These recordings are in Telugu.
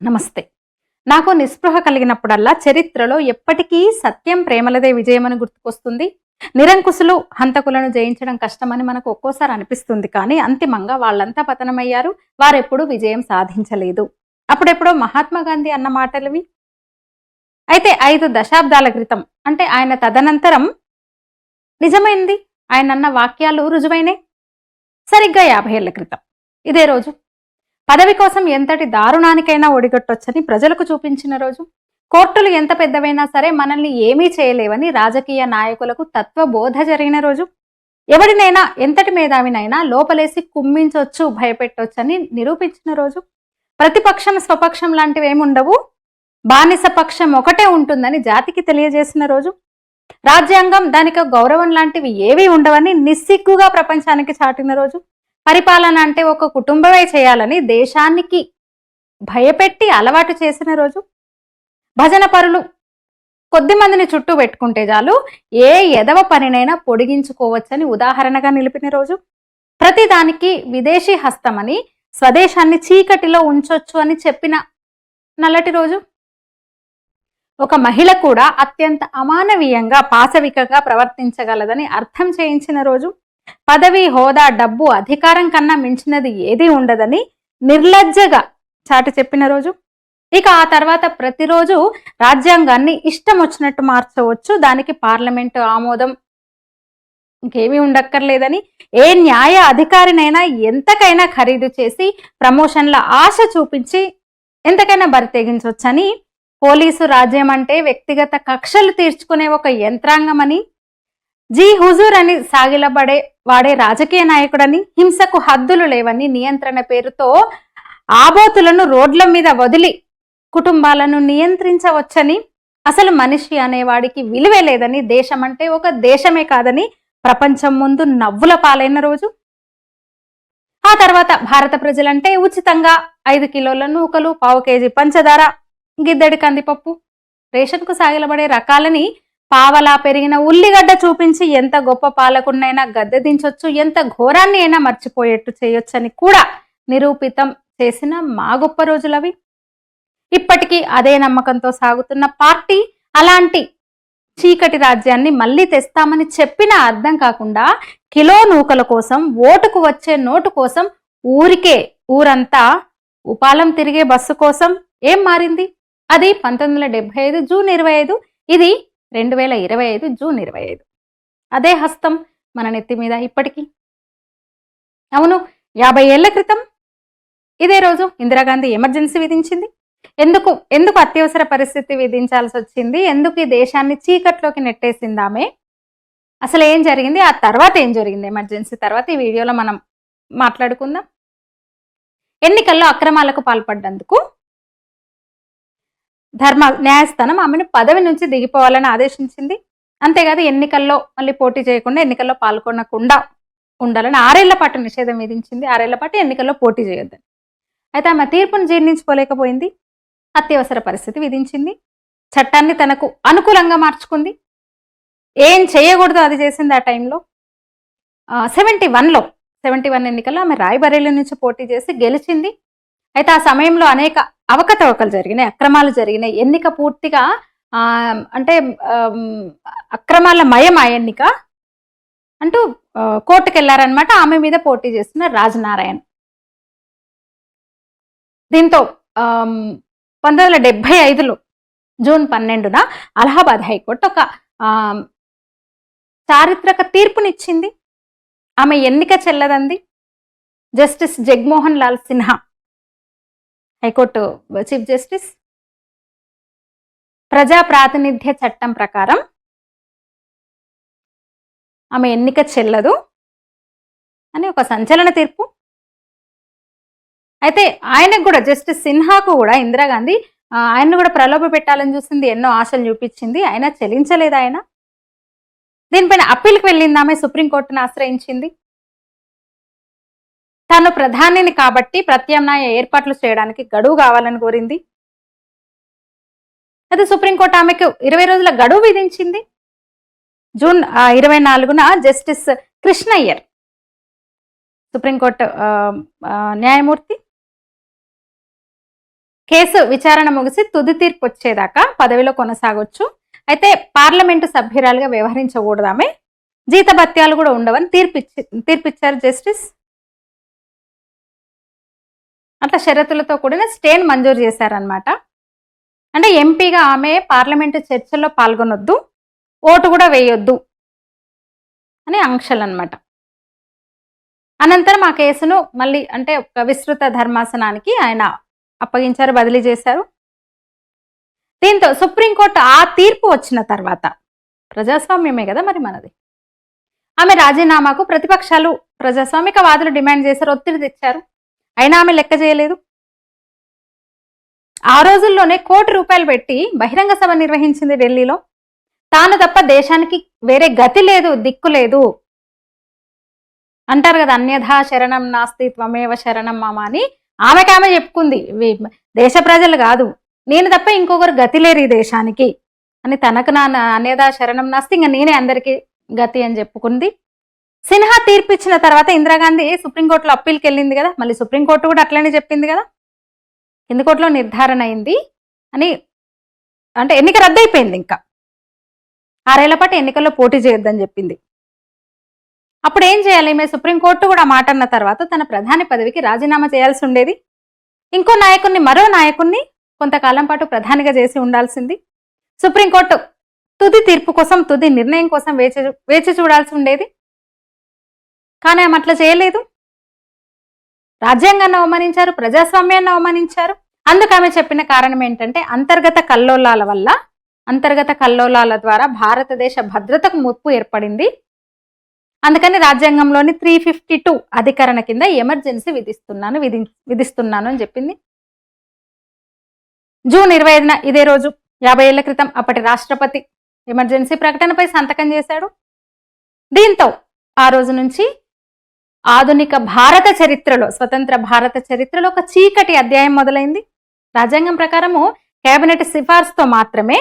నమస్తే. నాకు నిస్పృహ కలిగినప్పుడల్లా చరిత్రలో ఎప్పటికీ సత్యం ప్రేమలదే విజయమని గుర్తుకొస్తుంది. నిరంకుశులు, హంతకులను జయించడం కష్టమని మనకు ఒక్కోసారి అనిపిస్తుంది. కానీ అంతిమంగా వాళ్ళంతా పతనమయ్యారు. వారెప్పుడూ విజయం సాధించలేదు. అప్పుడెప్పుడో మహాత్మా గాంధీ అన్న మాటలవి. అయితే 5 దశాబ్దాల క్రితం అంటే ఆయన తదనంతరం నిజమైంది. ఆయనన్న వాక్యాలు రుజువైనాయి. సరిగ్గా 50 ఏళ్ల క్రితం ఇదే రోజు పదవి కోసం ఎంతటి దారుణానికైనా ఒడిగట్టొచ్చని ప్రజలకు చూపించిన రోజు, కోర్టులు ఎంత పెద్దవైనా సరే మనల్ని ఏమీ చేయలేవని రాజకీయ నాయకులకు తత్వబోధ జరిగిన రోజు, ఎవడినైనా ఎంతటి మేధావినైనా లోపలేసి కుమ్మించొచ్చు, భయపెట్టొచ్చని నిరూపించిన రోజు, ప్రతిపక్షం స్వపక్షం లాంటివేముండవు, బానిస పక్షం ఒకటే ఉంటుందని జాతికి తెలియజేసిన రోజు, రాజ్యాంగం దానికి గౌరవం లాంటివి ఏవీ ఉండవని నిస్సిగ్గుగా ప్రపంచానికి చాటిన రోజు, పరిపాలన అంటే ఒక కుటుంబమే చేయాలని దేశానికి భయపెట్టి అలవాటు చేసిన రోజు, భజన పరులు కొద్ది మందిని చుట్టూ పెట్టుకుంటే చాలు ఏ ఎదవ పనినైనా పొడిగించుకోవచ్చని ఉదాహరణగా నిలిపిన రోజు, ప్రతిదానికి విదేశీ హస్తమని స్వదేశాన్ని చీకటిలో ఉంచొచ్చు అని చెప్పిన నల్లటి రోజు, ఒక మహిళ కూడా అత్యంత అమానవీయంగా పాశవికగా ప్రవర్తించగలదని అర్థం చేయించిన రోజు, పదవి, హోదా, డబ్బు, అధికారం కన్నా మించినది ఏదీ ఉండదని నిర్లజ్జగా చాటి చెప్పిన రోజు, ఇక ఆ తర్వాత ప్రతిరోజు రాజ్యాంగాన్ని ఇష్టం వచ్చినట్టు మార్చవచ్చు, దానికి పార్లమెంటు ఆమోదం ఇంకేమీ ఉండక్కర్లేదని, ఏ న్యాయ అధికారినైనా ఎంతకైనా ఖరీదు చేసి ప్రమోషన్ల ఆశ చూపించి ఎంతకైనా బరి తెగించవచ్చని, పోలీసు రాజ్యం అంటే వ్యక్తిగత కక్షలు తీర్చుకునే ఒక యంత్రాంగం అని, జీ హుజూర్ అని వాడే రాజకీయ నాయకుడని, హింసకు హద్దులు లేవని, నియంత్రణ పేరుతో ఆబోతులను రోడ్ల మీద వదిలి కుటుంబాలను నియంత్రించవచ్చని, అసలు మనిషి అనేవాడికి విలువే లేదని, దేశం అంటే ఒక దేశమే కాదని ప్రపంచం ముందు నవ్వుల పాలైన రోజు, ఆ తర్వాత భారత ప్రజలంటే ఉచితంగా 5 కిలోల నూకలు, 1/4 కేజీ పంచదార, గిద్దెడి కందిపప్పు, రేషన్కు సాగిలబడే రకాలని పావలా పెరిగిన ఉల్లిగడ్డ చూపించి ఎంత గొప్ప పాలకున్నైనా గద్దె దించొచ్చు, ఎంత ఘోరాన్ని అయినా మర్చిపోయేట్టు చేయొచ్చని కూడా నిరూపితం చేసిన మా గొప్ప రోజులవి. ఇప్పటికీ అదే నమ్మకంతో సాగుతున్న పార్టీ అలాంటి చీకటి రాజ్యాన్ని మళ్ళీ తెస్తామని చెప్పినా అర్థం కాకుండా కిలో నూకల కోసం, ఓటుకు వచ్చే నోటు కోసం ఊరంతా ఉపాలం తిరిగే బస్సు కోసం ఏం మారింది? అది 1975 జూన్ 25, ఇది 2025 జూన్ 25. అదే హస్తం మన నెత్తి మీద ఇప్పటికీ. అవును, 50 ఏళ్ల క్రితం ఇదే రోజు ఇందిరాగాంధీ ఎమర్జెన్సీ విధించింది. ఎందుకు అత్యవసర పరిస్థితి విధించాల్సి వచ్చింది? ఎందుకు ఈ దేశాన్ని చీకట్లోకి నెట్టేసింది ఆమె? అసలు ఏం జరిగింది? ఆ తర్వాత ఏం జరిగింది? ఎమర్జెన్సీ తర్వాత ఈ వీడియోలో మనం మాట్లాడుకుందాం. ఎన్నికల్లో అక్రమాలకు పాల్పడ్డందుకు న్యాయస్థానం ఆమెను పదవి నుంచి దిగిపోవాలని ఆదేశించింది. అంతేకాదు ఎన్నికల్లో మళ్ళీ పోటీ చేయకుండా, ఎన్నికల్లో పాల్గొనకుండా ఉండాలని 6 ఏళ్ల పాటు నిషేధం విధించింది. 6 ఏళ్ల పాటు ఎన్నికల్లో పోటీ చేయొద్దని. అయితే ఆమె తీర్పును జీర్ణించుకోలేకపోయింది. అత్యవసర పరిస్థితి విధించింది. చట్టాన్ని తనకు అనుకూలంగా మార్చుకుంది. ఏం చేయకూడదు అది చేసింది. ఆ టైంలో 71 ఎన్నికల్లో ఆమె రాయ్‌బరేలీ నుంచి పోటీ చేసి గెలిచింది. అయితే ఆ సమయంలో అనేక అవకతవకలు జరిగినాయి, అక్రమాలు జరిగినాయి. ఎన్నిక పూర్తిగా అంటే అక్రమాల మయం ఆ ఎన్నిక అంటూ కోర్టుకు వెళ్లారనమాట ఆమె మీద పోటీ చేస్తున్న రాజనారాయణ్. దీంతో 1975లో జూన్ 12న అలహాబాద్ హైకోర్టు ఒక చారిత్రక తీర్పునిచ్చింది. ఆమె ఎన్నిక చెల్లదంది. Justice Jagmohan Lal Sinha, high court chief justice, ప్రజా ప్రాతినిధ్య చట్టం ప్రకారం ఆమె ఎన్నిక చెల్లదు అని ఒక సంచలన తీర్పు. అయితే ఆయనకు కూడా, జస్టిస్ సిన్హాకు కూడా ఇందిరాగాంధీ ఆయన్ను కూడా ప్రలోభ పెట్టాలని చూసింది, ఎన్నో ఆశలు చూపించింది. అయినా చెల్లించలేదు ఆయన. దీనిపైన అప్పీల్కి వెళ్ళింది ఆమె, సుప్రీంకోర్టును ఆశ్రయించింది. తాను ప్రధానిని కాబట్టి ప్రత్యామ్నాయ ఏర్పాట్లు చేయడానికి గడువు కావాలని కోరింది. అయితే సుప్రీంకోర్టు ఆమెకు 20 రోజుల గడువు విధించింది. జూన్ 24న జస్టిస్ కృష్ణయ్యర్, సుప్రీంకోర్టు న్యాయమూర్తి, కేసు విచారణ ముగిసి తుది తీర్పు వచ్చేదాకా పదవిలో కొనసాగొచ్చు. అయితే పార్లమెంటు సభ్యురాలుగా వ్యవహరించకూడదు ఆమె. జీతభత్యాలు కూడా ఉండవని తీర్పిచ్చారు జస్టిస్. అట్లా షరతులతో కూడిన స్టేను మంజూరు చేశారనమాట. అంటే ఎంపీగా ఆమె పార్లమెంటు చర్చల్లో పాల్గొనొద్దు, ఓటు కూడా వేయొద్దు అని ఆంక్షలు అనమాట. అనంతరం ఆ కేసును మళ్ళీ అంటే ఒక విస్తృత ధర్మాసనానికి ఆయన అప్పగించారు, బదిలీ చేశారు. దీంతో సుప్రీంకోర్టు ఆ తీర్పు వచ్చిన తర్వాత, ప్రజాస్వామ్యమే కదా మరి మనది, ఆమె రాజీనామాకు ప్రతిపక్షాలు ప్రజాస్వామిక వాదులు డిమాండ్ చేశారు, ఒత్తిడి తెచ్చారు. అయినా ఆమె లెక్క చేయలేదు. ఆ రోజుల్లోనే ₹1,00,00,000 పెట్టి బహిరంగ సభ నిర్వహించింది ఢిల్లీలో. తాను తప్ప దేశానికి వేరే గతి లేదు, దిక్కు లేదు అంటారు కదా, అన్యథా శరణం నాస్తి త్వమేవ శరణం మమ అని ఆమె చెప్పుకుంది. దేశ ప్రజలు కాదు, నేను తప్ప ఇంకొకరు గతి లేరు ఈ దేశానికి అని తనకు నా అన్యథా శరణం నాస్తి, ఇంకా నేనే అందరికీ గతి అని చెప్పుకుంది. సిన్హా తీర్పు ఇచ్చిన తర్వాత ఇందిరాగాంధీ సుప్రీంకోర్టులో అప్పీల్కి వెళ్ళింది కదా, మళ్ళీ సుప్రీంకోర్టు కూడా అట్లనే చెప్పింది కదా, కింది కోర్టులో నిర్ధారణ అయింది అని, అంటే ఎన్నిక రద్దయిపోయింది, ఇంకా 6 ఏళ్ల పాటు ఎన్నికల్లో పోటీ చేయొద్దని చెప్పింది. అప్పుడు ఏం చేయాలి? ఈమె సుప్రీంకోర్టు కూడా మాట అన్న తర్వాత తన ప్రధాని పదవికి రాజీనామా చేయాల్సి ఉండేది. ఇంకో నాయకుడిని, మరో నాయకుడిని కొంతకాలం పాటు ప్రధానిగా చేసి ఉండాల్సింది. సుప్రీంకోర్టు తుది తీర్పు కోసం, తుది నిర్ణయం కోసం వేచి చూడాల్సి ఉండేది. కానీ ఆమె అట్లా చేయలేదు. రాజ్యాంగాన్ని అవమానించారు, ప్రజాస్వామ్యాన్ని అవమానించారు. అందుకు ఆమె చెప్పిన కారణం ఏంటంటే అంతర్గత కల్లోలాల ద్వారా భారతదేశ భద్రతకు ముప్పు ఏర్పడింది. అందుకని రాజ్యాంగంలోని 352 అధికరణ కింద ఎమర్జెన్సీ విధిస్తున్నాను అని చెప్పింది. జూన్ 25న ఇదే రోజు 50 ఏళ్ల క్రితం అప్పటి రాష్ట్రపతి ఎమర్జెన్సీ ప్రకటనపై సంతకం చేశాడు. దీంతో ఆ రోజు నుంచి ఆధునిక భారత చరిత్రలో, స్వతంత్ర భారత చరిత్రలో ఒక చీకటి అధ్యాయం మొదలైంది. రాజ్యాంగం ప్రకారము కేబినెట్ సిఫార్సుతో మాత్రమే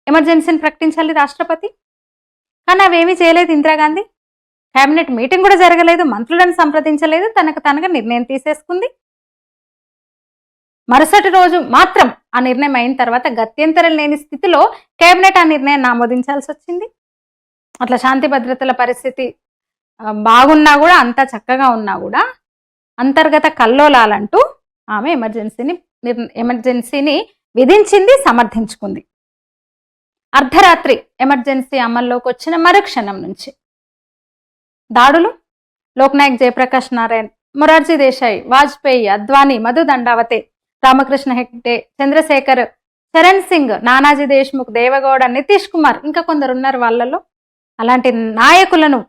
ఎమర్జెన్సీని ప్రకటించాలి రాష్ట్రపతి. కానీ అవేమీ చేయలేదు ఇందిరాగాంధీ. కేబినెట్ మీటింగ్ కూడా జరగలేదు, మంత్రులను సంప్రదించలేదు, తనగా నిర్ణయం తీసేసుకుంది. మరుసటి రోజు మాత్రం ఆ నిర్ణయం అయిన తర్వాత గత్యంతరం లేని స్థితిలో కేబినెట్ ఆ నిర్ణయాన్ని ఆమోదించాల్సి వచ్చింది. అట్లా శాంతి భద్రతల పరిస్థితి బాగున్నా కూడా, అంతా చక్కగా ఉన్నా కూడా అంతర్గత కల్లోలాలంటూ ఆమె ఎమర్జెన్సీని విధించింది, సమర్థించుకుంది. అర్ధరాత్రి ఎమర్జెన్సీ అమల్లోకి వచ్చిన మరుక్షణం నుంచి దాడులు, లోక్నాయక్ జయప్రకాష్ నారాయణ్, మొరార్జీ దేశాయ్, వాజ్పేయి, అద్వానీ, మధు దండావతే, రామకృష్ణ హెగ్డే, చంద్రశేఖర్, చరణ్ సింగ్, నానాజీ దేశ్ముఖ్, దేవగౌడ, నితీష్ కుమార్, ఇంకా కొందరు ఉన్నారు వాళ్ళలో. అలాంటి నాయకులను,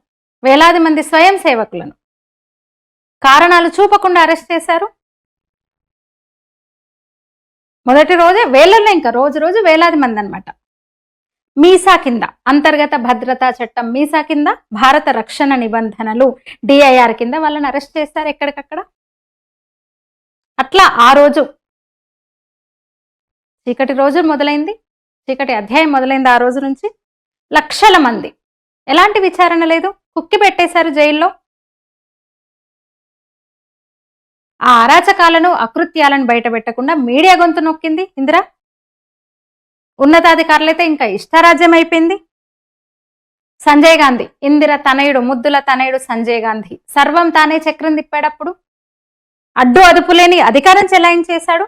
వేలాది మంది స్వయం సేవకులను కారణాలు చూపకుండా అరెస్ట్ చేశారు. మొదటి రోజే వేలల్లో, ఇంకా రోజు రోజు వేలాది మంది అనమాట. మీసా కింద, అంతర్గత భద్రతా చట్టం మీసా కింద, భారత రక్షణ నిబంధనలు DIR కింద వాళ్ళని అరెస్ట్ చేశారు ఎక్కడికక్కడ. అట్లా ఆ రోజు చీకటి రోజు మొదలైంది, చీకటి అధ్యాయం మొదలైంది. ఆ రోజు నుంచి లక్షల మంది, ఎలాంటి విచారణ లేదు, కుక్కి పెట్టేశారు జైల్లో. ఆ అరాచకాలను, అకృత్యాలను బయట పెట్టకుండా మీడియా గొంతు నొక్కింది ఇందిరా. ఉన్నతాధికారులైతే ఇంకా ఇష్టారాజ్యం అయిపోయింది. సంజయ్ గాంధీ, ఇందిర తనయుడు, ముద్దుల తనయుడు సంజయ్ గాంధీ సర్వం తానే చక్రం తిప్పాడప్పుడు. అడ్డు అదుపులేని అధికారం చెలాయించేశాడు.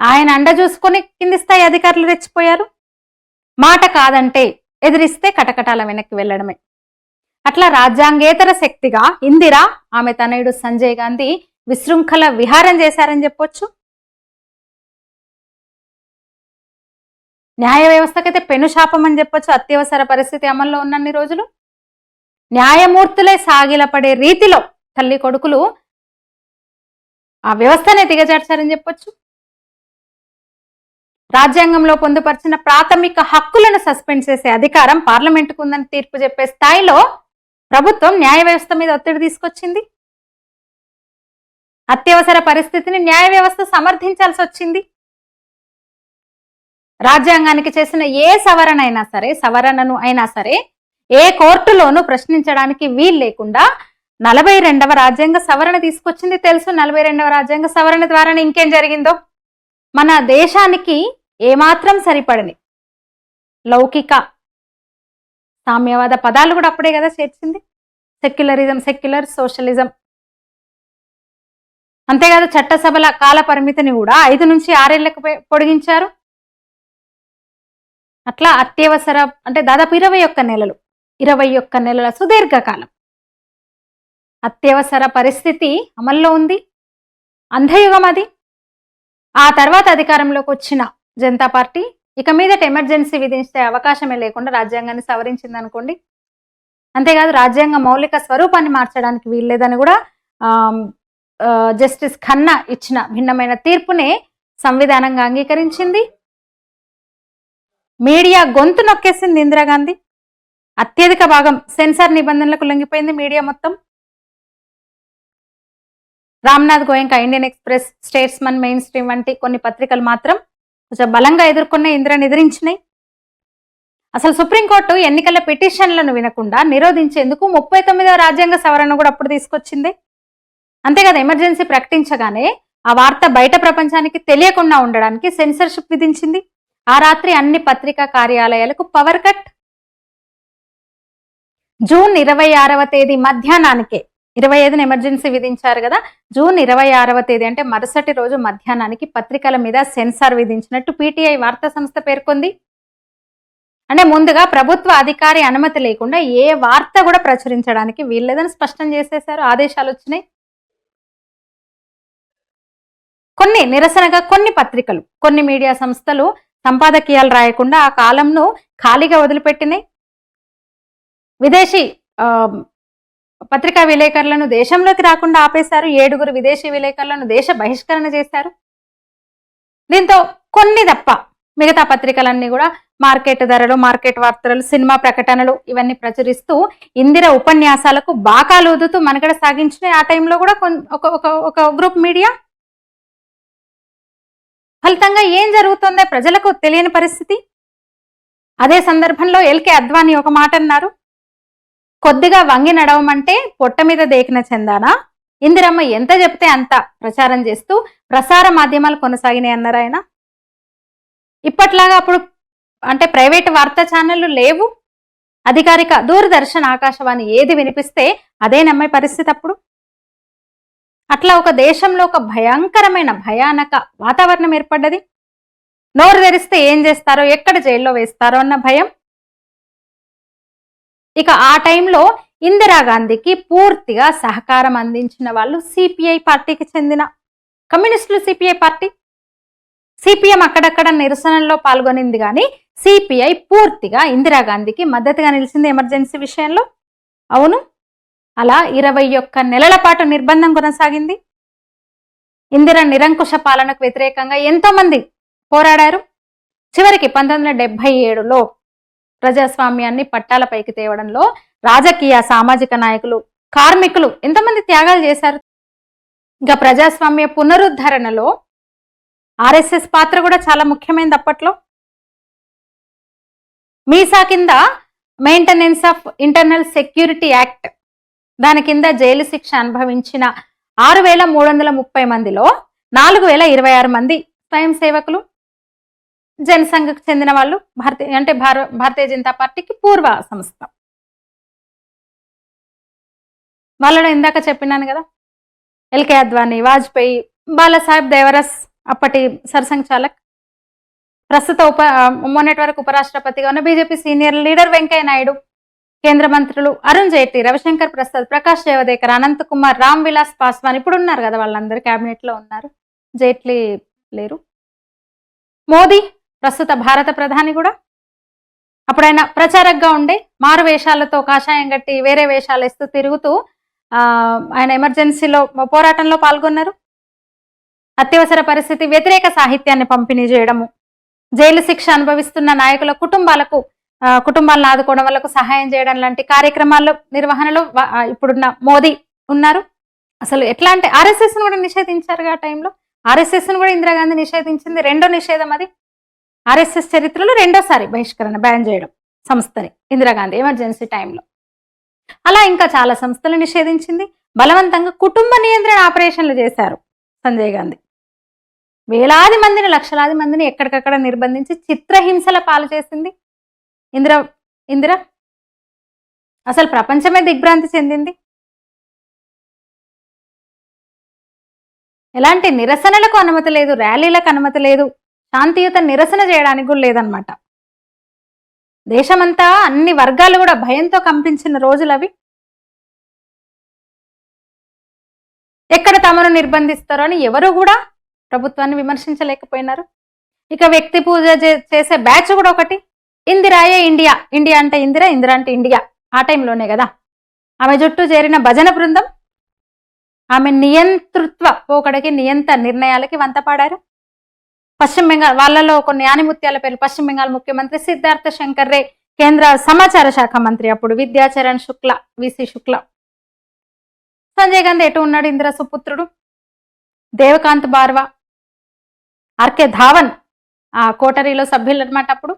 ఆయన అండ చూసుకొని కింది స్థాయి అధికారులు రెచ్చిపోయారు. మాట కాదంటే ఎదిరిస్తే కటకటాల వెనక్కి వెళ్ళడమే. అట్లా రాజ్యాంగేతర శక్తిగా ఇందిర, ఆమె తనయుడు సంజయ్ గాంధీ విశృంఖల విహారం చేశారని చెప్పొచ్చు. న్యాయ వ్యవస్థకైతే పెనుశాపం అని చెప్పొచ్చు. అత్యవసర పరిస్థితి అమల్లో ఉన్నన్ని రోజులు న్యాయమూర్తులే సాగిలపడే రీతిలో తల్లి కొడుకులు ఆ వ్యవస్థనే దిగజార్చారని చెప్పొచ్చు. రాజ్యాంగంలో పొందుపరిచిన ప్రాథమిక హక్కులను సస్పెండ్ చేసే అధికారం పార్లమెంటుకు ఉందని తీర్పు చెప్పే స్థాయిలో ప్రభుత్వం న్యాయ వ్యవస్థ మీద ఒత్తిడి తీసుకొచ్చింది. అత్యవసర పరిస్థితిని న్యాయ వ్యవస్థ సమర్థించాల్సి వచ్చింది. రాజ్యాంగానికి చేసిన ఏ సవరణను అయినా సరే ఏ కోర్టులోనూ ప్రశ్నించడానికి వీలు లేకుండా 42వ రాజ్యాంగ సవరణ తీసుకొచ్చింది తెలుసు. 42వ రాజ్యాంగ సవరణ ద్వారానే ఇంకేం జరిగిందో, మన దేశానికి ఏమాత్రం సరిపడని లౌకిక సామ్యవాద పదాలు కూడా అప్పుడే కదా చేర్చింది. Secularism, secular socialism. అంతేకాదు చట్టసభల కాల పరిమితిని కూడా 5 నుంచి 6 ఏళ్లకు పొడిగించారు. అట్లా అత్యవసర అంటే దాదాపు 21 నెలల సుదీర్ఘకాలం అత్యవసర పరిస్థితి అమల్లో ఉంది. అంధయుగం అది. ఆ తర్వాత అధికారంలోకి వచ్చిన జనతా పార్టీ ఇక మీదట ఎమర్జెన్సీ విధించే అవకాశమే లేకుండా రాజ్యాంగాన్ని సవరించింది అనుకోండి. అంతేకాదు రాజ్యాంగ మౌలిక స్వరూపాన్ని మార్చడానికి వీల్లేదని కూడా జస్టిస్ ఖన్నా ఇచ్చిన భిన్నమైన తీర్పునే సంవిధానంగా అంగీకరించింది. మీడియా గొంతు నొక్కేసింది ఇందిరాగాంధీ. అత్యధిక భాగం సెన్సార్ నిబంధనలకు లొంగిపోయింది మీడియా మొత్తం. Ramnath Goenka, Indian Express, Statesman, Mainstream వంటి కొన్ని పత్రికలు మాత్రం కొంచెం బలంగా ఎదుర్కొన్న ఇందిరని ఎదిరించినాయి. అసలు సుప్రీంకోర్టు ఎన్నికల పిటిషన్లను వినకుండా నిరోధించేందుకు 39వ రాజ్యాంగ సవరణ కూడా అప్పుడు తీసుకొచ్చింది. అంతేకాదు ఎమర్జెన్సీ ప్రకటించగానే ఆ వార్త బయట ప్రపంచానికి తెలియకుండా ఉండడానికి సెన్సర్షిప్ విధించింది. ఆ రాత్రి అన్ని పత్రికా కార్యాలయాలకు పవర్ కట్. జూన్ 26వ తేదీ మధ్యాహ్నానికే, 25న ఎమర్జెన్సీ విధించారు కదా, జూన్ 26వ తేదీ అంటే మరుసటి రోజు మధ్యాహ్నానికి పత్రికల మీద సెన్సార్ విధించినట్టు పీటీఐ వార్తా సంస్థ పేర్కొంది. అంటే ముందుగా ప్రభుత్వ అధికారి అనుమతి లేకుండా ఏ వార్త కూడా ప్రచురించడానికి వీల్లేదని స్పష్టం చేసేశారు. ఆదేశాలు వచ్చినాయి. కొన్ని నిరసనగా కొన్ని పత్రికలు, కొన్ని మీడియా సంస్థలు సంపాదకీయాలు రాయకుండా ఆ కాలంను ఖాళీగా వదిలిపెట్టినాయి. విదేశీ పత్రికా విలేకరులను దేశంలోకి రాకుండా ఆపేశారు. 7 విదేశీ విలేకరులను దేశ బహిష్కరణ చేశారు. దీంతో కొన్ని తప్ప మిగతా పత్రికలన్నీ కూడా మార్కెట్ ధరలు, మార్కెట్ వార్తలు, సినిమా ప్రకటనలు ఇవన్నీ ప్రచురిస్తూ ఇందిర ఉపన్యాసాలకు బాకాలు ఊదుతూ మనకడ సాగించినాయి. ఆ టైంలో కూడా ఒక గ్రూప్ మీడియా. ఫలితంగా ఏం జరుగుతుందో ప్రజలకు తెలియని పరిస్థితి. అదే సందర్భంలో ఎల్కే అద్వానీ ఒక మాట అన్నారు, కొద్దిగా వంగి నడవమంటే పొట్ట మీద దేకిన చందానా, ఇందిరమ్మ ఎంత చెప్తే అంత ప్రచారం చేస్తూ ప్రసార మాధ్యమాలు కొనసాగినాయి అన్నారు ఆయన. ఇప్పట్లాగా అప్పుడు అంటే ప్రైవేట్ వార్తా ఛానళ్లు లేవు. అధికారిక దూరదర్శన్, ఆకాశవాణి ఏది వినిపిస్తే అదే నమ్మే పరిస్థితి అప్పుడు. అట్లా ఒక దేశంలో ఒక భయంకరమైన భయానక వాతావరణం ఏర్పడ్డది. నోరు తెరిస్తే ఏం చేస్తారో, ఎక్కడ జైల్లో వేస్తారో అన్న భయం. ఇక ఆ టైంలో ఇందిరాగాంధీకి పూర్తిగా సహకారం అందించిన వాళ్ళు సిపిఐ పార్టీకి చెందిన కమ్యూనిస్టులు. సిపిఐ పార్టీ, సిపిఎం అక్కడక్కడ నిరసనల్లో పాల్గొనింది కానీ సిపిఐ పూర్తిగా ఇందిరాగాంధీకి మద్దతుగా నిలిచింది ఎమర్జెన్సీ విషయంలో. అవును, అలా 21 నెలల పాటు నిర్బంధం కొనసాగింది. ఇందిర నిరంకుశ పాలనకు వ్యతిరేకంగా ఎంతో మంది పోరాడారు. చివరికి 1977లో ప్రజాస్వామ్యాన్ని పట్టాలపైకి తేవడంలో రాజకీయ, సామాజిక నాయకులు, కార్మికులు ఎంతమంది త్యాగాలు చేశారు. ఇంకా ప్రజాస్వామ్య పునరుద్ధరణలో ఆర్ఎస్ఎస్ పాత్ర కూడా చాలా ముఖ్యమైనది. అప్పట్లో మీసా కింద maintenance of internal security act, దాని కింద జైలు శిక్ష అనుభవించిన 6,330 మందిలో 4,026 మంది స్వయం సేవకులు, జనసంఘకు చెందిన వాళ్ళు. భారతీయ జనతా పార్టీకి పూర్వ సంస్థ. వాళ్ళలో ఇందాక చెప్పినాను కదా, ఎల్కే అద్వానీ, వాజ్పేయి, బాలాసాహెబ్ దేవరస్ అప్పటి సర్సంఘ్ చాలక్, ప్రస్తుత మొన్నటి వరకు ఉపరాష్ట్రపతిగా ఉన్న BJP senior leader Venkaiah Naidu, కేంద్ర మంత్రులు అరుణ్ జైట్లీ, రవిశంకర్ ప్రసాద్, ప్రకాష్ జావదేకర్, అనంత్ కుమార్, రామ్ విలాస్ పాస్వాన్ ఇప్పుడు ఉన్నారు కదా, వాళ్ళందరూ క్యాబినెట్ లో ఉన్నారు. జైట్లీ లేరు. మోదీ ప్రస్తుత భారత ప్రధాని కూడా. అప్పుడైనా ప్రచారకగా ఉండే మారు వేషాలతో కాషాయం గట్టి వేరే వేషాలు వేస్తూ తిరుగుతూ ఆయన ఎమర్జెన్సీలో పోరాటంలో పాల్గొన్నారు. అత్యవసర పరిస్థితి వ్యతిరేక సాహిత్యాన్ని పంపిణీ చేయడము, జైలు శిక్ష అనుభవిస్తున్న నాయకుల కుటుంబాలను ఆదుకోవడం, వాళ్ళకు సహాయం చేయడం లాంటి కార్యక్రమాల నిర్వహణలో ఇప్పుడున్న మోదీ ఉన్నారు. అసలు ఎట్లా అంటే ఆర్ఎస్ఎస్ ను కూడా నిషేధించారు. ఆ టైంలో ఆర్ఎస్ఎస్ ను కూడా ఇందిరాగాంధీ నిషేధించింది. రెండో నిషేధం అది. ఆర్ఎస్ఎస్ చరిత్రలో రెండోసారి బహిష్కరణ, బ్యాన్ చేయడం సంస్థని ఇందిరాగాంధీ ఎమర్జెన్సీ టైంలో. అలా ఇంకా చాలా సంస్థలు నిషేధించింది. బలవంతంగా కుటుంబ నియంత్రణ ఆపరేషన్లు చేశారు సంజయ్ గాంధీ. వేలాది మందిని, లక్షలాది మందిని ఎక్కడికక్కడ నిర్బంధించి చిత్రహింసల పాలు చేసింది ఇందిర. అసలు ప్రపంచమే దిగ్భ్రాంతి చెందింది. ఎలాంటి నిరసనలకు అనుమతి లేదు, ర్యాలీలకు అనుమతి లేదు, శాంతియుత నిరసన చేయడానికి కూడా లేదనమాట. దేశమంతా అన్ని వర్గాలు కూడా భయంతో కంపించిన రోజులు అవి. ఎక్కడ తమను నిర్బంధిస్తారో అని ఎవరు కూడా ప్రభుత్వాన్ని విమర్శించలేకపోయినారు. ఇక వ్యక్తి పూజ చేసే బ్యాచ్ కూడా ఒకటి, ఇందిరాయే ఇండియా, ఇండియా అంటే ఇందిరా, ఇందిరా అంటే ఇండియా. ఆ టైంలోనే కదా ఆమె చుట్టూ చేరిన భజన బృందం ఆమె నియంతృత్వ పోకడకి, నియంత నిర్ణయాలకి వంతపాడారు. పశ్చిమ బెంగాల్ వాళ్ళలో కొన్ని ఆనిముత్యాల పేర్లు: పశ్చిమ బెంగాల్ ముఖ్యమంత్రి సిద్ధార్థ శంకర్ రే, కేంద్ర సమాచార శాఖ మంత్రి అప్పుడు విద్యాచరణ్ శుక్ల, విసి శుక్ల. సంజయ్ గాంధీ ఎటు ఉన్నాడు? ఇందిరా సుపుత్రుడు దేవకాంత్ బార్వా, ఆర్కే ధావన్ ఆ కోటరీలో సభ్యులు అనమాట. అప్పుడు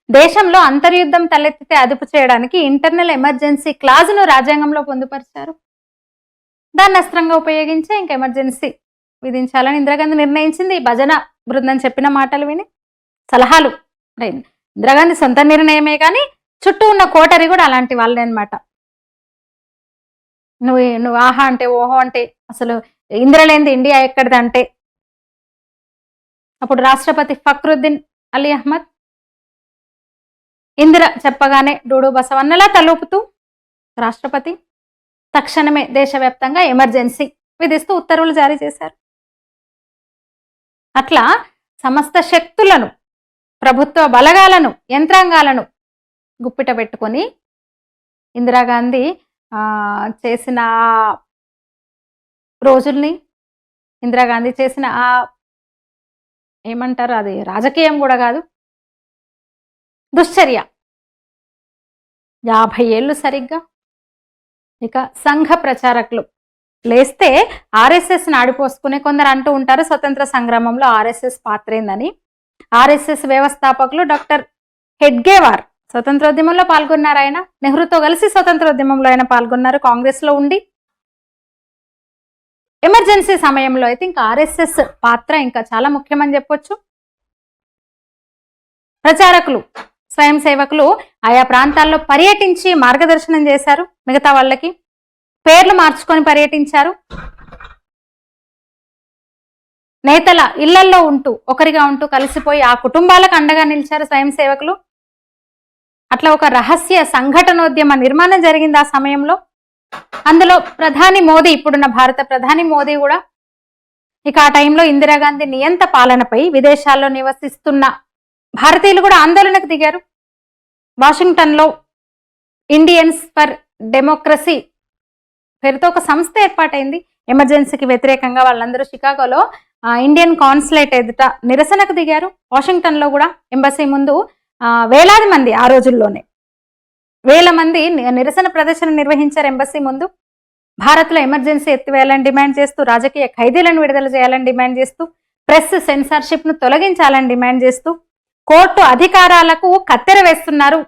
దేశంలో అంతర్యుద్ధం తలెత్తితే అదుపు చేయడానికి ఇంటర్నల్ ఎమర్జెన్సీ క్లాజును రాజ్యాంగంలో పొందుపరిచారు. దాన్ని అస్త్రంగా ఉపయోగించి ఇంకా ఎమర్జెన్సీ విధించాలని ఇందిరాగాంధీ నిర్ణయించింది. ఈ భజన బృందం చెప్పిన మాటలు విని సలహాలు ఇందిరాగాంధీ సొంత నిర్ణయమే కానీ చుట్టూ ఉన్న కోటరీ కూడా అలాంటి వాళ్ళే అనమాట. నువ్వు ఆహా అంటే ఓహో అంటే అసలు ఇందిరలేంది ఇండియా ఎక్కడిదంటే అప్పుడు రాష్ట్రపతి ఫక్రుద్దీన్ అలీ అహ్మద్ ఇందిర చెప్పగానే డూడు బసవన్నలా తలూపుతూ రాష్ట్రపతి తక్షణమే దేశవ్యాప్తంగా ఎమర్జెన్సీ విధిస్తూ ఉత్తర్వులు జారీ చేశారు. అట్లా సమస్త శక్తులను, ప్రభుత్వ బలగాలను, యంత్రాంగాలను గుప్పిట పెట్టుకొని ఇందిరాగాంధీ చేసిన రోజుల్ని, ఇందిరాగాంధీ చేసిన ఏమంటారు, అది రాజకీయం కూడా కాదు, దుశ్చర్య 50 ఏళ్ళు సరిగ్గా. ఇక సంఘ ప్రచారకులు లేస్తే ఆర్ఎస్ఎస్ ఆడిపోసుకునే కొందరు అంటూ ఉంటారు స్వతంత్ర సంగ్రామంలో ఆర్ఎస్ఎస్ పాత్ర ఏందని. ఆర్ఎస్ఎస్ వ్యవస్థాపకులు డాక్టర్ హెడ్గేవార్ స్వతంత్రోద్యమంలో పాల్గొన్నారు. ఆయన నెహ్రూతో కలిసి స్వతంత్రోద్యమంలో ఆయన పాల్గొన్నారు, కాంగ్రెస్ లో ఉండి. ఎమర్జెన్సీ సమయంలో అయితే ఇంకా ఆర్ఎస్ఎస్ పాత్ర ఇంకా చాలా ముఖ్యమని చెప్పొచ్చు. ప్రచారకులు, స్వయం సేవకులు ఆయా ప్రాంతాల్లో పర్యటించి మార్గదర్శనం చేశారు. మిగతా వాళ్ళకి పేర్లు మార్చుకొని పర్యటించారు. నేతల ఇళ్లల్లో ఉంటూ, ఒకరిగా ఉంటూ కలిసిపోయి ఆ కుటుంబాలకు అండగా నిలిచారు స్వయం సేవకులు. అట్లా ఒక రహస్య సంఘటనోద్యమ నిర్మాణం జరిగింది ఆ సమయంలో. అందులో ప్రధాని మోదీ, ఇప్పుడున్న భారత ప్రధాని మోదీ కూడా. ఇక ఆ టైంలో ఇందిరాగాంధీ నియంత పాలనపై విదేశాల్లో నివసిస్తున్న భారతీయులు కూడా ఆందోళనకు దిగారు. వాషింగ్టన్లో ఇండియన్స్ ఫర్ డెమోక్రసీ పేరుతో ఒక సంస్థ ఏర్పాటైంది. ఎమర్జెన్సీకి వ్యతిరేకంగా వాళ్ళందరూ షికాగోలో ఇండియన్ కాన్సులేట్ ఎదుట నిరసనకు దిగారు. వాషింగ్టన్లో కూడా ఎంబసీ ముందు వేలాది మంది, ఆ రోజుల్లోనే వేల మంది నిరసన ప్రదర్శన నిర్వహించారు ఎంబసీ ముందు. భారత్లో ఎమర్జెన్సీ ఎత్తివేయాలని డిమాండ్ చేస్తూ, రాజకీయ ఖైదీలను విడుదల చేయాలని డిమాండ్ చేస్తూ, ప్రెస్ సెన్సార్షిప్ ను తొలగించాలని డిమాండ్ చేస్తూ, కోర్టు అధికారాలకు కత్తెర వేస్తున్నారు,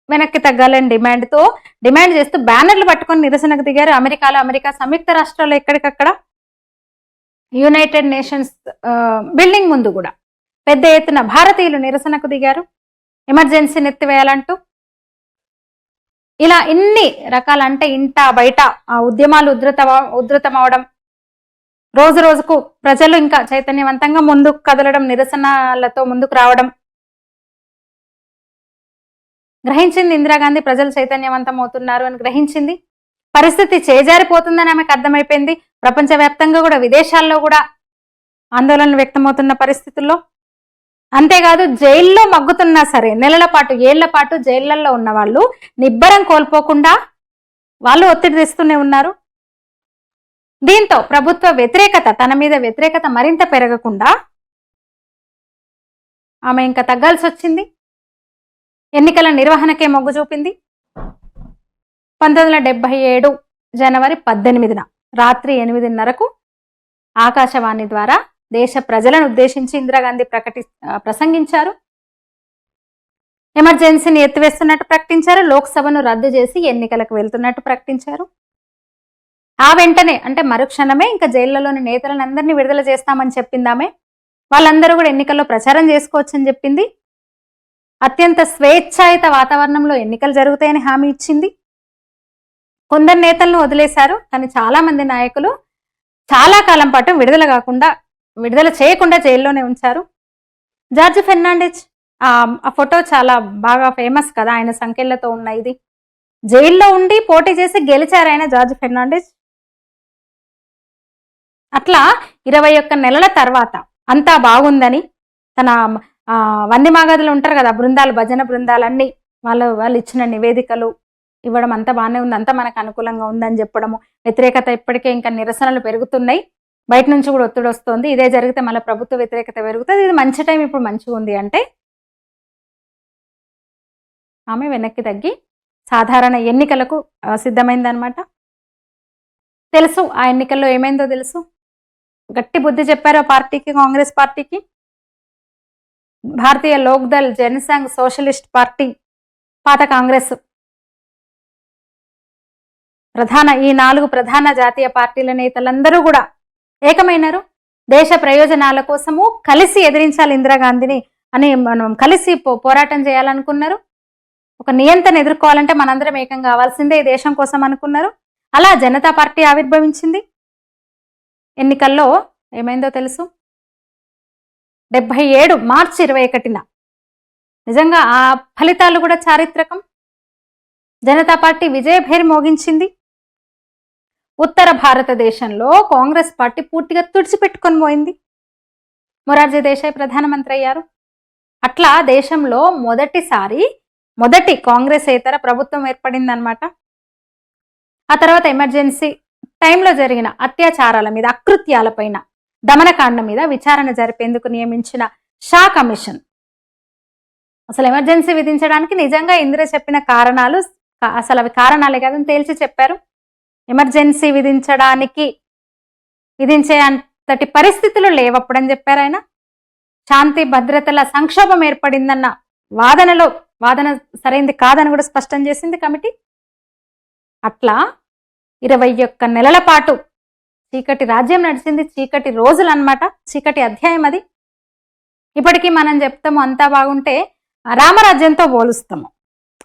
వెనక్కి తగ్గాలని డిమాండ్ చేస్తూ బ్యానర్లు పట్టుకొని నిరసనకు దిగారు. అమెరికా సంయుక్త రాష్ట్రాల్లో ఎక్కడికక్కడ, యునైటెడ్ నేషన్స్ బిల్డింగ్ ముందు కూడా పెద్ద ఎత్తున భారతీయులు నిరసనకు దిగారు, ఎమర్జెన్సీని ఎత్తివేయాలంటూ. ఇలా ఇన్ని రకాల, అంటే ఇంట బయట ఉద్యమాలు ఉధృతమవడం, రోజు రోజుకు ప్రజలు ఇంకా చైతన్యవంతంగా ముందుకు కదలడం, నిరసనలతో ముందుకు రావడం గ్రహించింది ఇందిరాగాంధీ. ప్రజలు చైతన్యవంతం అవుతున్నారు అని గ్రహించింది. పరిస్థితి చేజారిపోతుందని ఆమెకు అర్థమైపోయింది. ప్రపంచవ్యాప్తంగా కూడా, విదేశాల్లో కూడా ఆందోళనలు వ్యక్తమవుతున్న పరిస్థితుల్లో. అంతేకాదు, జైల్లో మగ్గుతున్నా సరే నెలల పాటు, ఏళ్ల పాటు జైళ్లలో ఉన్న వాళ్ళు నిబ్బరం కోల్పోకుండా వాళ్ళు ఒత్తిడి తెస్తూనే ఉన్నారు. దీంతో ప్రభుత్వ వ్యతిరేకత, తన మీద వ్యతిరేకత మరింత పెరగకుండా ఆమె ఇంకా తగ్గాల్సి వచ్చింది. ఎన్నికల నిర్వహణకే మొగ్గు చూపింది. 1977 జనవరి 18న రాత్రి 8:30కు ఆకాశవాణి ద్వారా దేశ ప్రజలను ఉద్దేశించి ఇందిరాగాంధీ ప్రసంగించారు. ఎమర్జెన్సీని ఎత్తివేస్తున్నట్టు ప్రకటించారు, లోక్సభను రద్దు చేసి ఎన్నికలకు వెళ్తున్నట్టు ప్రకటించారు. ఆ వెంటనే అంటే మరుక్షణమే ఇంకా జైళ్లలోని నేతలను అందరినీ విడుదల చేస్తామని చెప్పిందామే. వాళ్ళందరూ కూడా ఎన్నికల్లో ప్రచారం చేసుకోవచ్చని చెప్పింది. అత్యంత స్వేచ్ఛాయుత వాతావరణంలో ఎన్నికలు జరుగుతాయని హామీ ఇచ్చింది. కొందరు నేతలను వదిలేశారు, కానీ చాలా మంది నాయకులు చాలా కాలం పాటు విడుదల చేయకుండా జైల్లోనే ఉంచారు. జార్జ్ ఫెర్నాండెజ్ ఆ ఫోటో చాలా బాగా ఫేమస్ కదా, ఆయన సంఖ్యలతో ఉన్న ఇది. జైల్లో ఉండి పోటీ చేసి గెలిచారు ఆయన జార్జ్ ఫెర్నాండెజ్. అట్లా 21 నెలల తర్వాత అంతా బాగుందని తన వంది మాగదులు ఉంటారు కదా బృందాలు, భజన బృందాలన్నీ వాళ్ళు ఇచ్చిన నివేదికలు ఇవ్వడం అంతా బాగానే ఉంది, అంతా మనకు అనుకూలంగా ఉందని చెప్పడము. వ్యతిరేకత ఇప్పటికే ఇంకా నిరసనలు పెరుగుతున్నాయి, బయట నుంచి కూడా ఒత్తిడి వస్తుంది. ఇదే జరిగితే మళ్ళీ ప్రభుత్వ వ్యతిరేకత పెరుగుతుంది, ఇది మంచి టైం, ఇప్పుడు మంచిగా ఉంది అంటే ఆమె వెనక్కి తగ్గి సాధారణ ఎన్నికలకు సిద్ధమైందనమాట. తెలుసు ఆ ఎన్నికల్లో ఏమైందో తెలుసు. గట్టి బుద్ధి చెప్పారు ఆ పార్టీకి, కాంగ్రెస్ పార్టీకి. భారతీయ లోక్దల్, జనసంఘ్, సోషలిస్ట్ పార్టీ, పాత కాంగ్రెస్ ఈ 4 ప్రధాన జాతీయ పార్టీల నేతలందరూ కూడా ఏకమైనారు. దేశ ప్రయోజనాల కోసము కలిసి ఎదిరించాలి ఇందిరాగాంధీని అని మనం కలిసి పోరాటం చేయాలనుకున్నారు. ఒక నియంత్రణ ఎదుర్కోవాలంటే మనందరం ఏకం కావాల్సిందే ఈ దేశం కోసం అనుకున్నారు. అలా జనతా పార్టీ ఆవిర్భవించింది. ఎన్నికల్లో ఏమైందో తెలుసు. 77 మార్చి 21న నిజంగా ఆ ఫలితాలు కూడా చారిత్రకం. జనతా పార్టీ విజయభేరి మోగించింది. ఉత్తర భారతదేశంలో కాంగ్రెస్ పార్టీ పూర్తిగా తుడిచిపెట్టుకొని పోయింది. మొరార్జీ దేశాయ్ ప్రధానమంత్రి అయ్యారు. అట్లా దేశంలో మొదటి కాంగ్రెసేతర ప్రభుత్వం ఏర్పడిందనమాట. ఆ తర్వాత ఎమర్జెన్సీ టైంలో జరిగిన అత్యాచారాల మీద, అకృత్యాలపైన, దమనకాండ మీద విచారణ జరిపేందుకు నియమించిన షా కమిషన్ అసలు ఎమర్జెన్సీ విధించడానికి నిజంగా ఇందిర చెప్పిన కారణాలు అసలు అవి కారణాలే కాదని తేల్చి చెప్పారు. ఎమర్జెన్సీ విధించే అంతటి పరిస్థితులు లేవప్పుడని చెప్పారు ఆయన. శాంతి భద్రతల సంక్షోభం ఏర్పడిందన్న వాదన సరైంది కాదని కూడా స్పష్టం చేసింది కమిటీ. అట్లా 21 నెలల పాటు చీకటి రాజ్యం నడిచింది. చీకటి రోజులు అన్నమాట, చీకటి అధ్యాయం అది. ఇప్పటికీ మనం చెప్తాము అంతా బాగుంటే రామరాజ్యంతో పోలుస్తాము.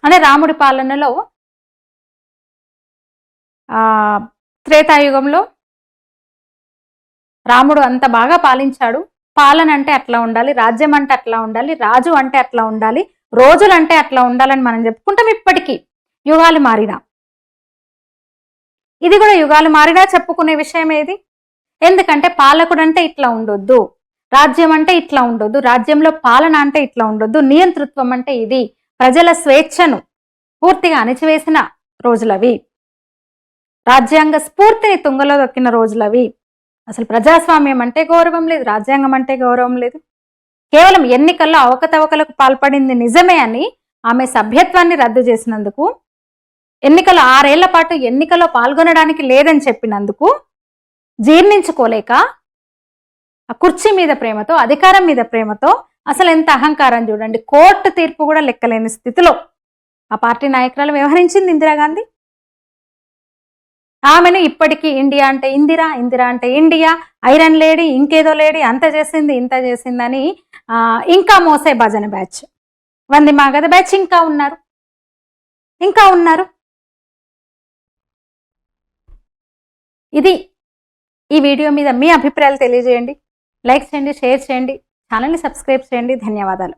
అంటే రాముడి పాలనలో త్రేతాయుగంలో రాముడు అంత బాగా పాలించాడు. పాలన అంటే అట్లా ఉండాలి, రాజ్యం అంటే అట్లా ఉండాలి, రాజు అంటే అట్లా ఉండాలి, రోజులు అంటే అట్లా ఉండాలని మనం చెప్పుకుంటాం. ఇప్పటికీ యుగాలు మారినా, ఇది కూడా యుగాలు మారినా చెప్పుకునే విషయం ఏది. ఎందుకంటే పాలకుడు అంటే ఇట్లా ఉండొద్దు, రాజ్యం అంటే ఇట్లా ఉండొద్దు, రాజ్యంలో పాలన అంటే ఇట్లా ఉండొద్దు, నియంతృత్వం అంటే ఇది, ప్రజల స్వేచ్ఛను పూర్తిగా అణిచివేసిన రోజులవి, రాజ్యాంగ స్ఫూర్తిని తుంగలో దొక్కిన రోజులవి. అసలు ప్రజాస్వామ్యం అంటే గౌరవం లేదు, రాజ్యాంగం అంటే గౌరవం లేదు. కేవలం ఎన్నికల్లో అవకతవకలకు పాల్పడింది నిజమే అని ఆమె సభ్యత్వాన్ని రద్దు చేసినందుకు, ఎన్నికలు 6 ఏళ్ల పాటు ఎన్నికల్లో పాల్గొనడానికి లేదని చెప్పినందుకు జీర్ణించుకోలేక ఆ కుర్చీ మీద ప్రేమతో, అధికారం మీద ప్రేమతో, అసలు ఎంత అహంకారం చూడండి, కోర్టు తీర్పు కూడా లెక్కలేని స్థితిలో ఆ పార్టీ నాయకురాలు వ్యవహరించింది ఇందిరాగాంధీ. ఆమెను ఇప్పటికీ ఇండియా అంటే ఇందిరా, ఇందిరా అంటే ఇండియా, ఐరన్ లేడీ, ఇంకేదో లేడీ, అంత చేసింది ఇంత చేసిందని ఇంకా మోసే భజన బ్యాచ్, వంది మాగధ బ్యాచ్ ఇంకా ఉన్నారు. ఇది ఈ వీడియో మీద మీ అభిప్రాయాలు తెలియజేయండి, లైక్ చేయండి, షేర్ చేయండి, ఛానల్ని సబ్స్క్రైబ్ చేయండి. ధన్యవాదాలు.